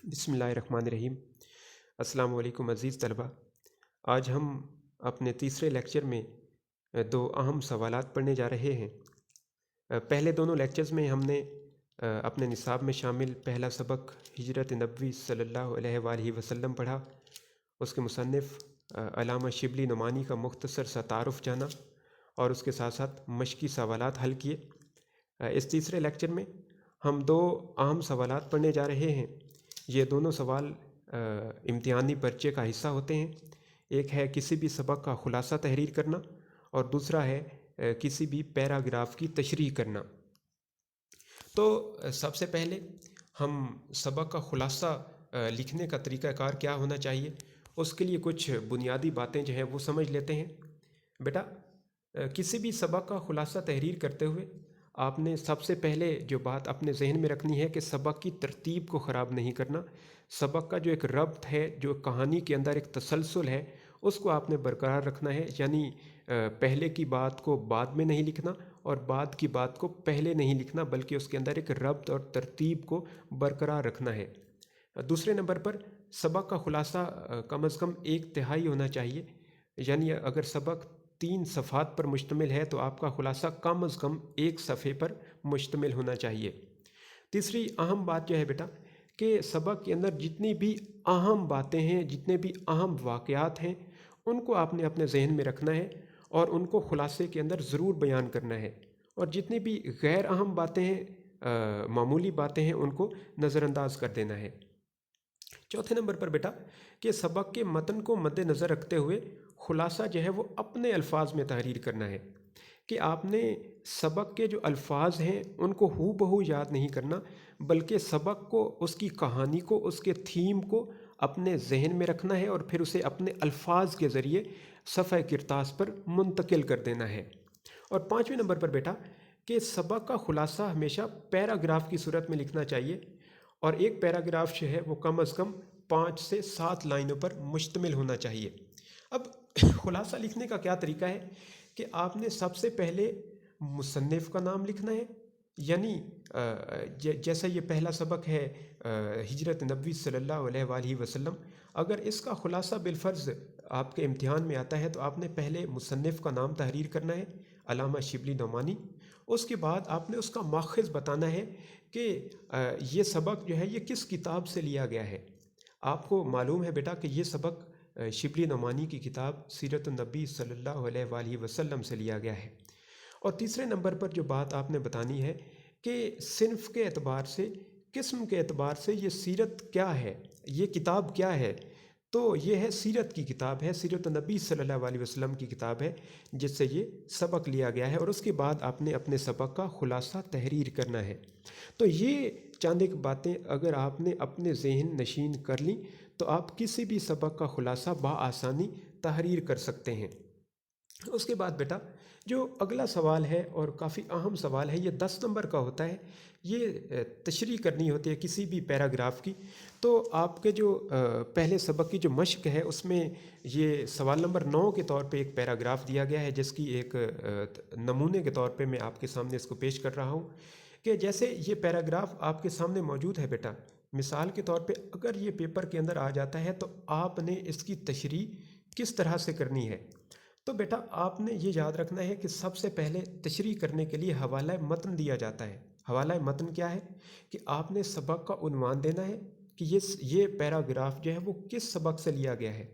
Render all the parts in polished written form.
بسم اللہ الرحمن الرحیم۔ السلام علیکم عزیز طلبہ۔ آج ہم اپنے تیسرے لیکچر میں دو اہم سوالات پڑھنے جا رہے ہیں۔ پہلے دونوں لیکچرز میں ہم نے اپنے نصاب میں شامل پہلا سبق ہجرت نبوی صلی اللہ علیہ وآلہ وسلم پڑھا، اس کے مصنف علامہ شبلی نعمانی کا مختصر سا تعارف جانا اور اس کے ساتھ ساتھ مشقی سوالات حل کیے۔ اس تیسرے لیکچر میں ہم دو اہم سوالات پڑھنے جا رہے ہیں۔ یہ دونوں سوال امتحانی پرچے کا حصہ ہوتے ہیں۔ ایک ہے کسی بھی سبق کا خلاصہ تحریر کرنا اور دوسرا ہے کسی بھی پیراگراف کی تشریح کرنا۔ تو سب سے پہلے ہم سبق کا خلاصہ لکھنے کا طریقہ کار کیا ہونا چاہیے، اس کے لیے کچھ بنیادی باتیں جو ہیں وہ سمجھ لیتے ہیں۔ بیٹا، کسی بھی سبق کا خلاصہ تحریر کرتے ہوئے آپ نے سب سے پہلے جو بات اپنے ذہن میں رکھنی ہے کہ سبق کی ترتیب کو خراب نہیں کرنا۔ سبق کا جو ایک ربط ہے، جو کہانی کے اندر ایک تسلسل ہے، اس کو آپ نے برقرار رکھنا ہے۔ یعنی پہلے کی بات کو بعد میں نہیں لکھنا اور بعد کی بات کو پہلے نہیں لکھنا، بلکہ اس کے اندر ایک ربط اور ترتیب کو برقرار رکھنا ہے۔ دوسرے نمبر پر سبق کا خلاصہ کم از کم 1/3 ہونا چاہیے۔ یعنی اگر سبق 3 صفحات پر مشتمل ہے تو آپ کا خلاصہ کم از کم 1 صفحے پر مشتمل ہونا چاہیے۔ تیسری اہم بات جو ہے بیٹا کہ سبق کے اندر جتنی بھی اہم باتیں ہیں، جتنے بھی اہم واقعات ہیں، ان کو آپ نے اپنے ذہن میں رکھنا ہے اور ان کو خلاصے کے اندر ضرور بیان کرنا ہے، اور جتنی بھی غیر اہم باتیں ہیں، معمولی باتیں ہیں، ان کو نظر انداز کر دینا ہے۔ چوتھے نمبر پر بیٹا کہ سبق کے متن کو مد نظر رکھتے ہوئے خلاصہ جو ہے وہ اپنے الفاظ میں تحریر کرنا ہے، کہ آپ نے سبق کے جو الفاظ ہیں ان کو ہو بہو یاد نہیں کرنا، بلکہ سبق کو، اس کی کہانی کو، اس کے تھیم کو اپنے ذہن میں رکھنا ہے اور پھر اسے اپنے الفاظ کے ذریعے صفحہ کرتاس پر منتقل کر دینا ہے۔ اور پانچویں نمبر پر بیٹا کہ سبق کا خلاصہ ہمیشہ پیراگراف کی صورت میں لکھنا چاہیے، اور ایک پیراگراف جو ہے وہ کم از کم 5 سے 7 لائنوں پر مشتمل ہونا چاہیے۔ اب خلاصہ لکھنے کا کیا طریقہ ہے کہ آپ نے سب سے پہلے مصنف کا نام لکھنا ہے، یعنی جیسا یہ پہلا سبق ہے ہجرت نبوی صلی اللہ علیہ وآلہ وسلم، اگر اس کا خلاصہ بالفرض آپ کے امتحان میں آتا ہے تو آپ نے پہلے مصنف کا نام تحریر کرنا ہے، علامہ شبلی نعمانی۔ اس کے بعد آپ نے اس کا ماخذ بتانا ہے کہ یہ سبق جو ہے یہ کس کتاب سے لیا گیا ہے۔ آپ کو معلوم ہے بیٹا کہ یہ سبق شبلی نعمانی کی کتاب سیرت النبی صلی اللہ علیہ وآلہ وسلم سے لیا گیا ہے۔ اور تیسرے نمبر پر جو بات آپ نے بتانی ہے کہ صنف کے اعتبار سے، قسم کے اعتبار سے یہ سیرت کیا ہے، یہ کتاب کیا ہے، تو یہ ہے سیرت کی کتاب ہے، سیرت النبی صلی اللہ علیہ وسلم کی کتاب ہے جس سے یہ سبق لیا گیا ہے، اور اس کے بعد آپ نے اپنے سبق کا خلاصہ تحریر کرنا ہے۔ تو یہ چند ایک باتیں اگر آپ نے اپنے ذہن نشین کر لیں تو آپ کسی بھی سبق کا خلاصہ بآسانی تحریر کر سکتے ہیں۔ اس کے بعد بیٹا جو اگلا سوال ہے اور کافی اہم سوال ہے، یہ 10 نمبر کا ہوتا ہے، یہ تشریح کرنی ہوتی ہے کسی بھی پیراگراف کی۔ تو آپ کے جو پہلے سبق کی جو مشق ہے اس میں یہ سوال نمبر 9 کے طور پہ ایک پیراگراف دیا گیا ہے، جس کی ایک نمونے کے طور پہ میں آپ کے سامنے اس کو پیش کر رہا ہوں کہ جیسے یہ پیراگراف آپ کے سامنے موجود ہے بیٹا، مثال کے طور پہ اگر یہ پیپر کے اندر آ جاتا ہے تو آپ نے اس کی تشریح کس طرح سے کرنی ہے۔ تو بیٹا آپ نے یہ یاد رکھنا ہے کہ سب سے پہلے تشریح کرنے کے لیے حوالہ متن دیا جاتا ہے۔ حوالہ متن کیا ہے کہ آپ نے سبق کا عنوان دینا ہے کہ یہ پیراگراف جو ہے وہ کس سبق سے لیا گیا ہے۔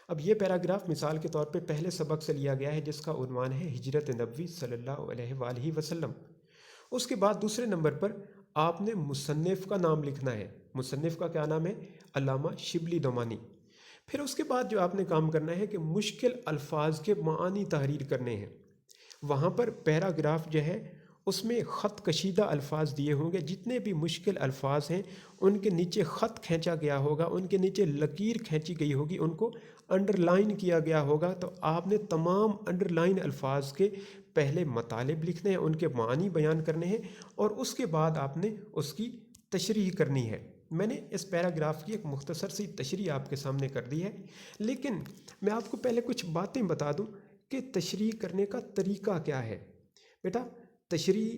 اب یہ پیراگراف مثال کے طور پہ پہلے سبق سے لیا گیا ہے جس کا عنوان ہے ہجرت نبوی صلی اللہ علیہ وآلہ وسلم۔ اس کے بعد دوسرے نمبر پر آپ نے مصنف کا نام لکھنا ہے۔ مصنف کا کیا نام ہے؟ علامہ شبلی نعمانی۔ پھر اس کے بعد جو آپ نے کام کرنا ہے کہ مشکل الفاظ کے معانی تحریر کرنے ہیں۔ وہاں پر پیراگراف جو ہے اس میں خط کشیدہ الفاظ دیے ہوں گے، جتنے بھی مشکل الفاظ ہیں ان کے نیچے خط کھینچا گیا ہوگا، ان کے نیچے لکیر کھینچی گئی ہوگی، ان کو انڈر لائن کیا گیا ہوگا۔ تو آپ نے تمام انڈر لائن الفاظ کے پہلے مطالب لکھنے ہیں، ان کے معانی بیان کرنے ہیں، اور اس کے بعد آپ نے اس کی تشریح کرنی ہے۔ میں نے اس پیراگراف کی ایک مختصر سی تشریح آپ کے سامنے کر دی ہے، لیکن میں آپ کو پہلے کچھ باتیں بتا دوں کہ تشریح کرنے کا طریقہ کیا ہے۔ بیٹا تشریح